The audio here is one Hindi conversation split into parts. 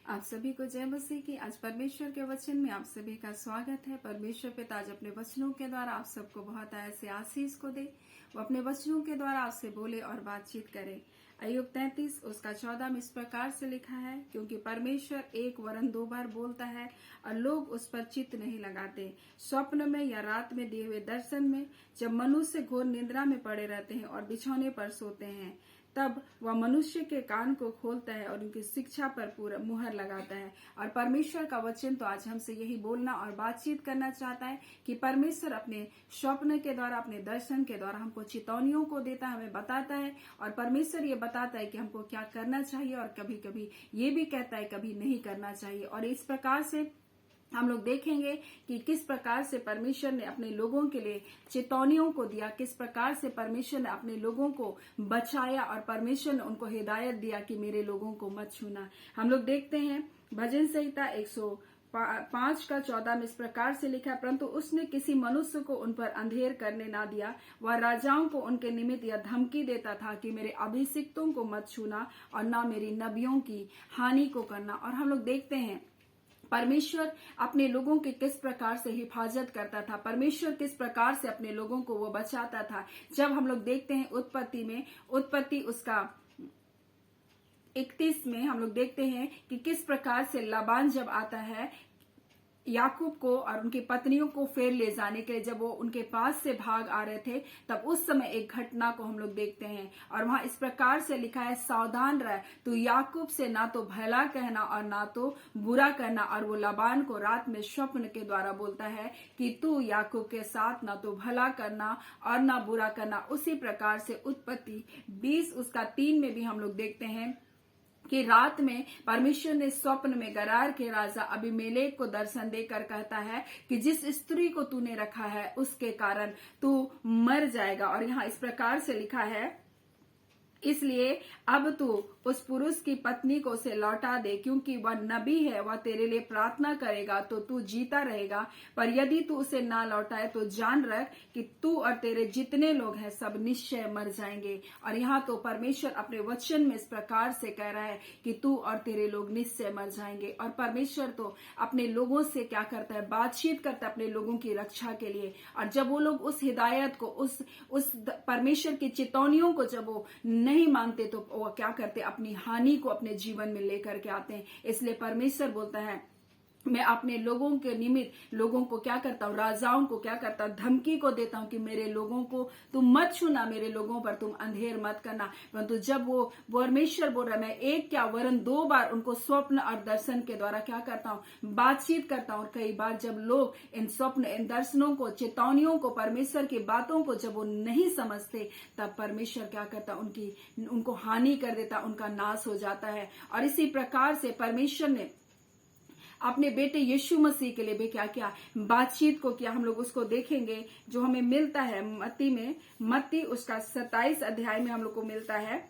आप सभी को जय मसीह की। आज परमेश्वर के वचन में आप सभी का स्वागत है। परमेश्वर पिता आज अपने वचनों के द्वारा आप सबको बहुत ऐसे आशीष को दे। वो अपने वचनों के द्वारा आपसे बोले और बातचीत करे। अय्यूब 33 उसका 14 में इस प्रकार से लिखा है, क्योंकि परमेश्वर एक वरन 2 बार बोलता है और लोग उस पर चित्त नहीं लगाते। स्वप्न में या रात में दिए हुए दर्शन में, जब मनुष्य घोर निद्रा में पड़े रहते हैं और बिछौने पर सोते हैं, तब वह मनुष्य के कान को खोलता है और उनकी शिक्षा पर पूरा मुहर लगाता है। और परमेश्वर का वचन तो आज हमसे यही बोलना और बातचीत करना चाहता है कि परमेश्वर अपने स्वप्न के द्वारा, अपने दर्शन के द्वारा हमको चेतावनियों को देता है, हमें बताता है। और परमेश्वर ये बताता है कि हमको क्या करना चाहिए और कभी कभी ये भी कहता है कभी नहीं करना चाहिए। और इस प्रकार से हम लोग देखेंगे कि किस प्रकार से परमेश्वर ने अपने लोगों के लिए चेतावनियों को दिया, किस प्रकार से परमेश्वर ने अपने लोगों को बचाया और परमेश्वर ने उनको हिदायत दिया कि मेरे लोगों को मत छूना। हम लोग देखते हैं भजन संहिता 105 का 14 में इस प्रकार से लिखा, परंतु उसने किसी मनुष्य को उन पर अंधेर करने ना दिया। वह राजाओं को उनके निमित्त यह धमकी देता था कि मेरे अभिषिक्तों को मत छूना और ना मेरी नबियों की हानि को करना। और हम लोग देखते हैं परमेश्वर अपने लोगों की किस प्रकार से हिफाजत करता था, परमेश्वर किस प्रकार से अपने लोगों को वो बचाता था। जब हम लोग देखते हैं उत्पत्ति उसका 31 में हम लोग देखते हैं कि किस प्रकार से लाबान जब आता है याकूब को और उनकी पत्नियों को फेर ले जाने के लिए, जब वो उनके पास से भाग आ रहे थे, तब उस समय एक घटना को हम लोग देखते हैं। और वहां इस प्रकार से लिखा है, सावधान रह, तू याकूब से ना तो भला कहना और ना तो बुरा कहना। और वो लाबान को रात में स्वप्न के द्वारा बोलता है कि तू याकूब के साथ ना तो भला करना और ना बुरा करना। उसी प्रकार से उत्पत्ति 20 उसका 3 में भी हम लोग देखते हैं कि रात में परमेश्वर ने स्वप्न में गरार के राजा अबीमेलेक को दर्शन देकर कहता है कि जिस स्त्री को तूने रखा है उसके कारण तू मर जाएगा। और यहाँ इस प्रकार से लिखा है, इसलिए अब तू उस पुरुष की पत्नी को उसे लौटा दे, क्योंकि वह नबी है, वह तेरे लिए प्रार्थना करेगा तो तू जीता रहेगा। पर यदि तू उसे ना लौटाए तो जान रख कि तू और तेरे जितने लोग हैं सब निश्चय मर जाएंगे। और यहाँ तो परमेश्वर अपने वचन में इस प्रकार से कह रहा है कि तू और तेरे लोग निश्चय मर जाएंगे। और परमेश्वर तो अपने लोगों से क्या करता है, बातचीत करता है अपने लोगों की रक्षा के लिए। और जब वो लोग उस हिदायत को, उस परमेश्वर की चेतावनियों को जब वो नहीं मानते तो वो क्या करते, अपनी हानि को अपने जीवन में लेकर के आते हैं। इसलिए परमेश्वर बोलता है, मैं अपने लोगों के निमित्त लोगों को क्या करता हूँ, राजाओं को क्या करता हूँ, धमकी को देता हूँ कि मेरे लोगों को तुम मत छूना, मेरे लोगों पर तुम अंधेर मत करना। परंतु जब वो परमेश्वर बोल रहा है, मैं एक क्या वरन 2 बार उनको स्वप्न और दर्शन के द्वारा क्या करता हूँ, बातचीत करता हूँ। और कई बार जब लोग इन स्वप्न, इन दर्शनों को, चेतावनियों को, परमेश्वर की बातों को जब वो नहीं समझते, तब परमेश्वर क्या करता, उनको हानि कर देता, उनका नाश हो जाता है। और इसी प्रकार से परमेश्वर ने अपने बेटे यीशु मसीह के लिए भी क्या किया, बातचीत को किया। हम लोग उसको देखेंगे जो हमें मिलता है मत्ती उसका 27 अध्याय में हम लोग को मिलता है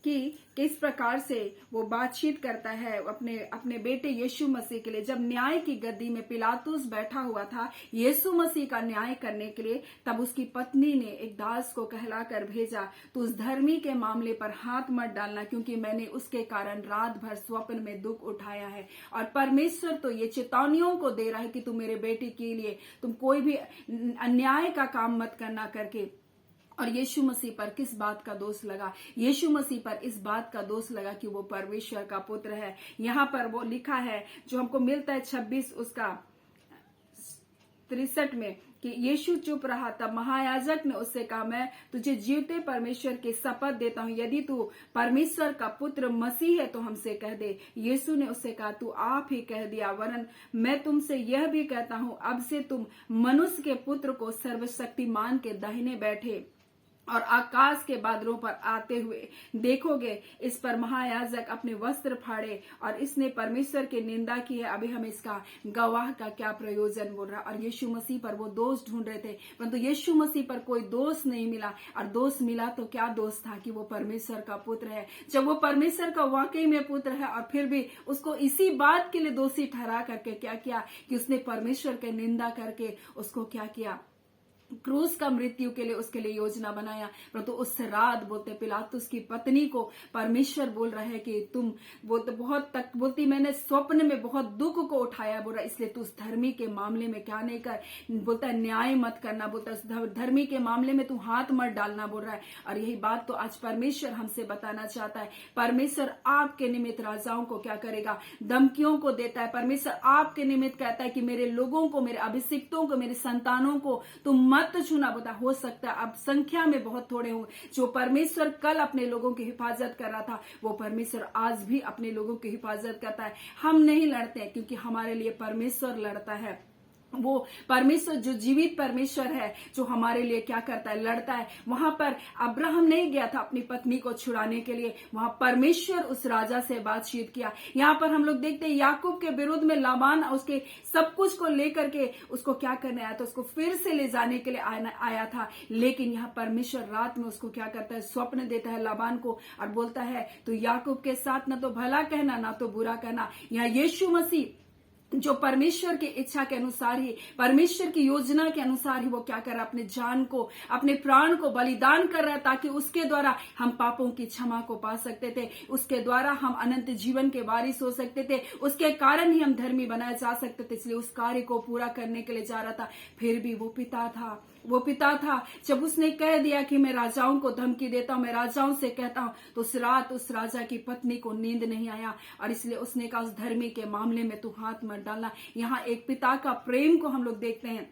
कि किस प्रकार से वो बातचीत करता है अपने बेटे यीशु मसीह के लिए। जब न्याय की गद्दी में पिलातुस बैठा हुआ था यीशु मसीह का न्याय करने के लिए, तब उसकी पत्नी ने एक दास को कहलाकर भेजा, तो उस धर्मी के मामले पर हाथ मत डालना, क्योंकि मैंने उसके कारण रात भर स्वप्न में दुख उठाया है। और परमेश्वर तो ये चेतावनियों को दे रहा है कि तुम मेरे बेटे के लिए तुम कोई भी अन्याय का काम मत करना करके। और यीशु मसीह पर किस बात का दोष लगा, यीशु मसीह पर इस बात का दोष लगा कि वो परमेश्वर का पुत्र है। यहाँ पर वो लिखा है जो हमको मिलता है 26 उसका 63 में कि यीशु चुप रहा। तब महायाजक ने उससे कहा, मैं तुझे जीवते परमेश्वर की शपथ देता हूँ, यदि तू परमेश्वर का पुत्र मसीह है तो हमसे कह दे। यीशु ने उससे कहा, तू आप ही कह दिया, वरन मैं तुमसे यह भी कहता हूँ, अब से तुम मनुष्य के पुत्र को सर्वशक्तिमान के दाहिने बैठे और आकाश के बादलों पर आते हुए देखोगे। इस पर महायाजक अपने वस्त्र फाड़े और इसने परमेश्वर की निंदा की है। अभी हम इसका गवाह का क्या प्रयोजन बोल रहा। और यीशु मसीह पर वो दोष ढूंढ रहे थे, परंतु यीशु मसीह पर कोई दोष नहीं मिला। और दोष मिला तो क्या दोष था, कि वो परमेश्वर का पुत्र है। जब वो परमेश्वर का वाकई में पुत्र है और फिर भी उसको इसी बात के लिए दोषी ठहरा करके क्या किया कि उसने परमेश्वर की निंदा करके उसको क्या किया, क्रूस का मृत्यु के लिए उसके लिए योजना बनाया, परंतु उस रात बोलते पिलातुस की पत्नी को परमेश्वर बोल रहा है कि तुम बोलते बहुत तक बोलती मैंने स्वप्न में बहुत दुख को उठाया, बोल रहा इसलिए तू उस धर्मी के मामले में क्या नहीं कर, बोलता है न्याय मत करना, बोलता है उस धर्मी के मामले में तू हाथ मत डालना, बोल रहा है। और यही बात तो आज परमेश्वर हमसे बताना चाहता है। परमेश्वर आपके निमित्त राजाओं को क्या करेगा, धमकियों को देता है। परमेश्वर आपके निमित्त कहता है कि मेरे लोगों को, मेरे अभिषिक्तों को, मेरे संतानों को तुम मत छूना। बता हो सकता है अब संख्या में बहुत थोड़े हों। जो परमेश्वर कल अपने लोगों की हिफाजत कर रहा था, वो परमेश्वर आज भी अपने लोगों की हिफाजत करता है। हम नहीं लड़ते क्योंकि हमारे लिए परमेश्वर लड़ता है। वो परमेश्वर जो जीवित परमेश्वर है, जो हमारे लिए क्या करता है, लड़ता है। वहां पर अब्राहम नहीं गया था अपनी पत्नी को छुड़ाने के लिए, वहां परमेश्वर उस राजा से बातचीत किया। यहाँ पर हम लोग देखते हैं याकूब के विरुद्ध में लाबान उसके सब कुछ को लेकर के उसको क्या करने आया था, उसको फिर से ले जाने के लिए आया था। लेकिन यहाँ परमेश्वर रात में उसको क्या करता है, स्वप्न देता है लाबान को और बोलता है तो याकूब के साथ ना तो भला कहना ना तो बुरा कहना। यहाँ यीशु मसीह जो परमेश्वर की इच्छा के अनुसार ही, परमेश्वर की योजना के अनुसार ही वो क्या कर रहा है, अपने जान को, अपने प्राण को बलिदान कर रहा है ताकि उसके द्वारा हम पापों की क्षमा को पा सकते थे, उसके द्वारा हम अनंत जीवन के वारिस हो सकते थे, उसके कारण ही हम धर्मी बनाए जा सकते थे। इसलिए उस कार्य को पूरा करने के लिए जा रहा था। फिर भी वो पिता था जब उसने कह दिया कि मैं राजाओं को धमकी देता हूं, मैं राजाओं से कहता हूं, तो उस रात उस राजा की पत्नी को नींद नहीं आया और इसलिए उसने कहा उस धर्मी के मामले में तू हाथ मत डालना। यहाँ एक पिता का प्रेम को हम लोग देखते हैं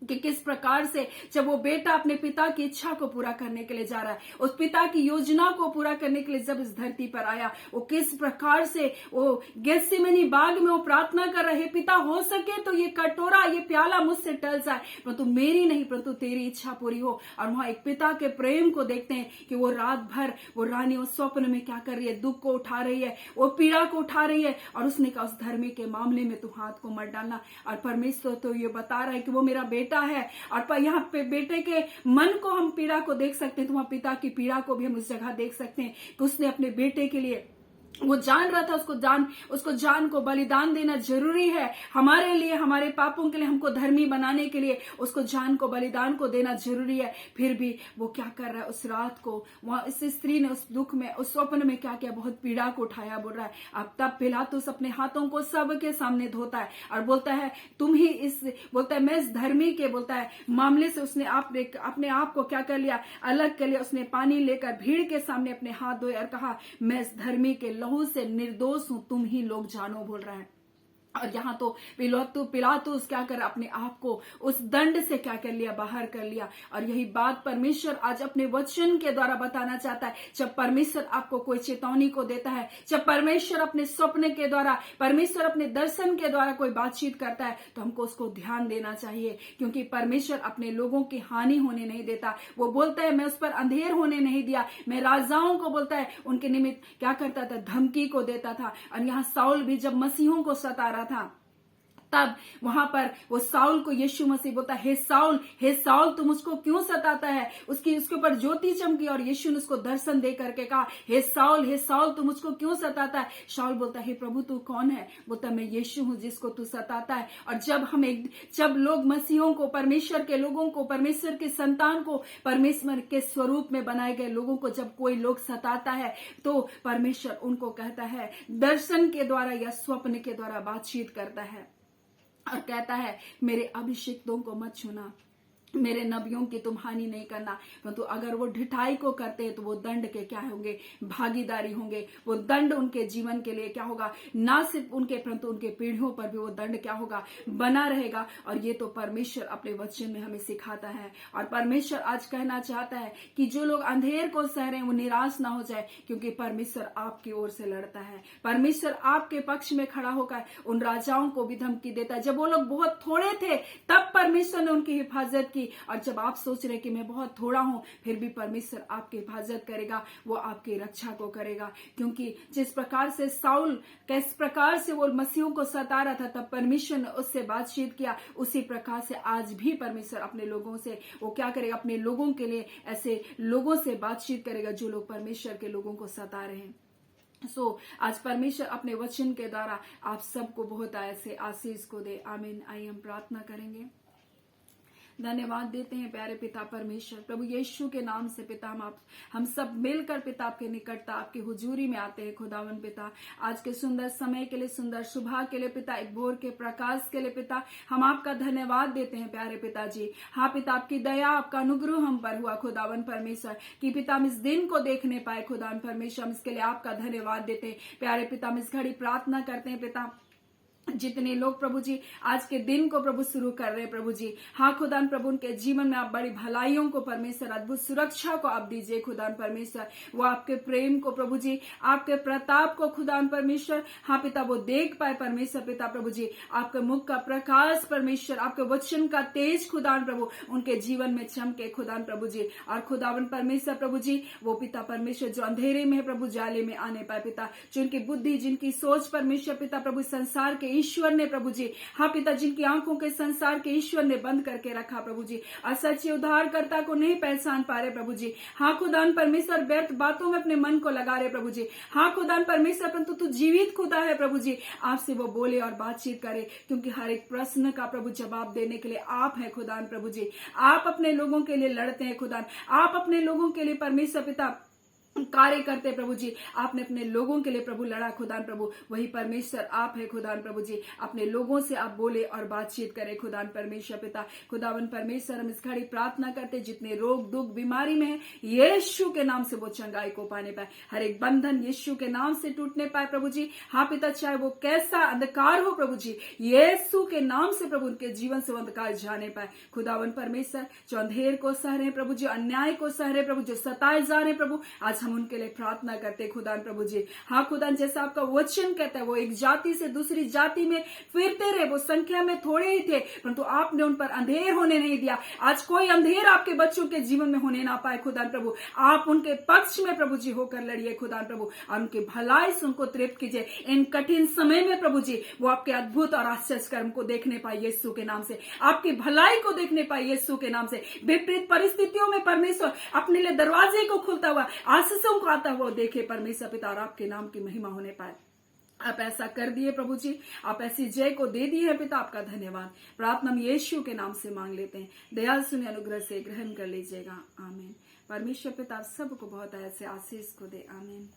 कि किस प्रकार से जब वो बेटा अपने पिता की इच्छा को पूरा करने के लिए जा रहा है, उस पिता की योजना को पूरा करने के लिए जब इस धरती पर आया, वो किस प्रकार से वो गेत्सेमनी बाग में वो प्रार्थना कर रहे, पिता हो सके तो ये कटोरा, ये प्याला मुझसे टल जाए, परंतु मेरी नहीं परंतु तेरी इच्छा पूरी हो। और वहां एक पिता के प्रेम को देखते हैं कि वो रात भर वो रानी उस स्वप्न में क्या कर रही है, दुख को उठा रही है, वो पीड़ा को उठा रही है और उसने कहा उस धर्मी के मामले में तू हाथ को मत डालना। और परमेश्वर तो ये बता रहा है कि वो मेरा बेटा है। और यहाँ पे बेटे के मन को हम पीड़ा को देख सकते हैं, तो वहां पिता की पीड़ा को भी हम उस जगह देख सकते हैं कि उसने अपने बेटे के लिए वो जान रहा था उसको जान को बलिदान देना जरूरी है हमारे लिए, हमारे पापों के लिए, हमको धर्मी बनाने के लिए उसको जान को बलिदान को देना जरूरी है। फिर भी वो क्या कर रहा है, उस रात को वहां इस स्त्री ने उस दुख में, उस स्वप्न में क्या किया, बहुत पीड़ा को उठाया। बोल रहा है अब तब पिलातुस अपने हाथों को सबके सामने धोता है और बोलता है तुम ही बोलता है मैं इस धर्मी के, बोलता है मामले से उसने अपने आप को क्या कर लिया, अलग कर लिया। उसने पानी लेकर भीड़ के सामने अपने हाथ धोए और कहा मैं इस धर्मी के लहू से निर्दोष हूं, तुम ही लोग जानो, बोल रहा है। और यहाँ तो पिलातुस क्या कर अपने आप को उस दंड से क्या कर लिया, बाहर कर लिया। और यही बात परमेश्वर आज अपने वचन के द्वारा बताना चाहता है। जब परमेश्वर आपको कोई चेतावनी को देता है, जब परमेश्वर अपने स्वप्न के द्वारा, परमेश्वर अपने दर्शन के द्वारा कोई बातचीत करता है, तो हमको उसको ध्यान देना चाहिए, क्योंकि परमेश्वर अपने लोगों की हानि होने नहीं देता। वो बोलता है मैं उस पर अंधेर होने नहीं दिया। मैं राजाओं को बोलता है उनके निमित्त क्या करता था, धमकी को देता था। और यहाँ साउल भी जब मसीहों को सता रहा था, तब वहां पर वो साउल को यीशु मसीह बोलता है हे साउल तुम उसको क्यों सताता है। उसके ऊपर ज्योति चमकी और यीशु ने उसको दर्शन दे करके कहा हे साउल तुम उसको क्यों सताता है। शाऊल बोलता है हे प्रभु तू कौन है। बोलता मैं यीशु हूं जिसको तू सताता है। और जब लोग मसीहों को, परमेश्वर के लोगों को, परमेश्वर के संतान को, परमेश्वर के स्वरूप में बनाए गए लोगों को जब कोई लोग सताता है, तो परमेश्वर उनको कहता है, दर्शन के द्वारा या स्वप्न के द्वारा बातचीत करता है और कहता है मेरे अभिषिक्तों को मत छूना, मेरे नबियों की तुम हानि नहीं करना। परंतु अगर वो ढिठाई को करते हैं तो वो दंड के क्या होंगे, भागीदारी होंगे। वो दंड उनके जीवन के लिए क्या होगा, ना सिर्फ उनके परंतु उनके पीढ़ियों पर भी वो दंड क्या होगा, बना रहेगा। और ये तो परमेश्वर अपने वचन में हमें सिखाता है। और परमेश्वर आज कहना चाहता है कि जो लोग अंधेर को सह रहे हैं वो निराश ना हो जाए, क्योंकि परमेश्वर आपकी ओर से लड़ता है। परमेश्वर आपके पक्ष में खड़ा होकर उन राजाओं को भी धमकी देता है। जब वो लोग बहुत थोड़े थे तब परमेश्वर ने उनकी हिफाजत की, और जब आप सोच रहे कि मैं बहुत थोड़ा हूं, फिर भी परमेश्वर आपकी हिफाजत करेगा, वो आपकी रक्षा को करेगा। क्योंकि जिस प्रकार से साउल किस प्रकार से वो मसीहों को सता रहा था, तब परमेश्वर ने उससे बातचीत किया, उसी प्रकार से आज भी परमेश्वर अपने लोगों से वो क्या करेगा, अपने लोगों के लिए ऐसे लोगों से बातचीत करेगा जो लोग परमेश्वर के लोगों को सता रहे हैं। आज परमेश्वर अपने वचन के द्वारा आप सबको बहुत ऐसे आशीष को दे। आमीन। आइए हम प्रार्थना करेंगे। धन्यवाद देते हैं प्यारे पिता परमेश्वर। प्रभु यीशु के नाम से पिता हम सब मिलकर पिता आपके निकटता आपकी हुजूरी में आते हैं खुदावन पिता। आज के सुंदर समय के लिए, सुंदर सुबह के लिए पिता, एक भोर के प्रकाश के लिए पिता हम आपका धन्यवाद देते हैं प्यारे पिताजी। हाँ पिता, आपकी दया आपका अनुग्रह हम पर हुआ खुदावन परमेश्वर कि पिता हम इस दिन को देखने पाए खुदावन परमेश्वर। हम इसके लिए आपका धन्यवाद देते हैं प्यारे पिता। हम इस घड़ी प्रार्थना करते हैं पिता, जितने लोग प्रभु जी आज के दिन को प्रभु शुरू कर रहे हैं प्रभु जी, हाँ खुदान प्रभु उनके जीवन में आप बड़ी भलाइयों को परमेश्वर, अद्भुत सुरक्षा को आप दीजिए खुदान परमेश्वर। वो आपके प्रेम को प्रभु जी, आपके प्रताप को खुदान परमेश्वर, हाँ पिता वो देख पाए परमेश्वर पिता प्रभु जी। आपके मुख का प्रकाश परमेश्वर, आपके वचन का तेज खुदान प्रभु उनके जीवन में चमके खुदान प्रभु जी। और खुदावन परमेश्वर प्रभु जी वो पिता परमेश्वर जो अंधेरे में है प्रभु जाले में आने पाए पिता, जिनकी बुद्धि जिनकी सोच परमेश्वर पिता प्रभु संसार के ईश्वर ने प्रभु जी, हाँ पिता जिनकी आंखों के संसार के ईश्वर ने बंद करके रखा प्रभु जी, और सच्चे उद्धारकर्ता को नहीं पहचान पा रहे प्रभु जी। हाँ खुदान परमेश्वर व्यर्थ बातों में अपने मन को लगा रहे प्रभु जी। हाँ खुदान परमेश्वर परंतु तू जीवित खुदा है प्रभु जी, आपसे वो बोले और बातचीत करे, क्योंकि हर एक प्रश्न का प्रभु जवाब देने के लिए आप है खुदान प्रभु जी। आप अपने लोगों के लिए लड़ते हैं खुदान, आप अपने लोगों के लिए परमेश्वर पिता कार्य करते प्रभु जी। आपने अपने लोगों के लिए प्रभु लड़ा खुदान प्रभु, वही परमेश्वर आप है खुदान प्रभु जी। अपने लोगों से आप बोले और बातचीत करें खुदान परमेश्वर पिता। खुदावन परमेश्वर हम इस घड़ी प्रार्थना करते, जितने रोग दुख बीमारी में है यीशु के नाम से वो चंगाई को पाने पाए, हर एक बंधन यीशु के नाम से टूटने पाए प्रभु जी। हाँ पिता चाहे वो कैसा अंधकार हो प्रभु जी, यीशु के नाम से प्रभु उनके जीवन से अंधकार जाने पाए खुदावन परमेश्वर। जो अंधेर को सह रहे प्रभु जी, अन्याय को सह रहे प्रभु, जो सताए जा रहे प्रभु, आज हम उनके लिए प्रार्थना करते खुदान प्रभु जी। हाँ खुदान जैसा आपका वचन कहता है वो एक जाति से दूसरी जाति में फिरते रहे, वो संख्या में थोड़े ही थे परंतु आपने उन पर अंधेर होने नहीं दिया। आज कोई अंधेर आपके बच्चों के जीवन में होने ना पाए खुदान प्रभु। आप उनके पक्ष में प्रभु जी होकर लड़िए खुदान प्रभु, और उनके भलाई से उनको तृप्त कीजिए। इन कठिन समय में प्रभु जी वो आपके अद्भुत और आश्चर्य कर्म को देखने पाए यीशु के नाम से, आपकी भलाई को देखने पाए यीशु के नाम से। विपरीत परिस्थितियों में परमेश्वर अपने लिए दरवाजे को खुलता हुआ आशीषों को आता हुआ देखे परमेश्वर पिता, और आपके नाम की महिमा होने पाए। आप ऐसा कर दिए प्रभु जी, आप ऐसी जय को दे दी है पिता, आपका धन्यवाद। प्रार्थना हम यीशु के नाम से मांग लेते हैं, दया सुने अनुग्रह से ग्रहण कर लीजिएगा, आमीन। परमेश्वर पिता सबको बहुत ऐसे आशीष को दे, आमीन।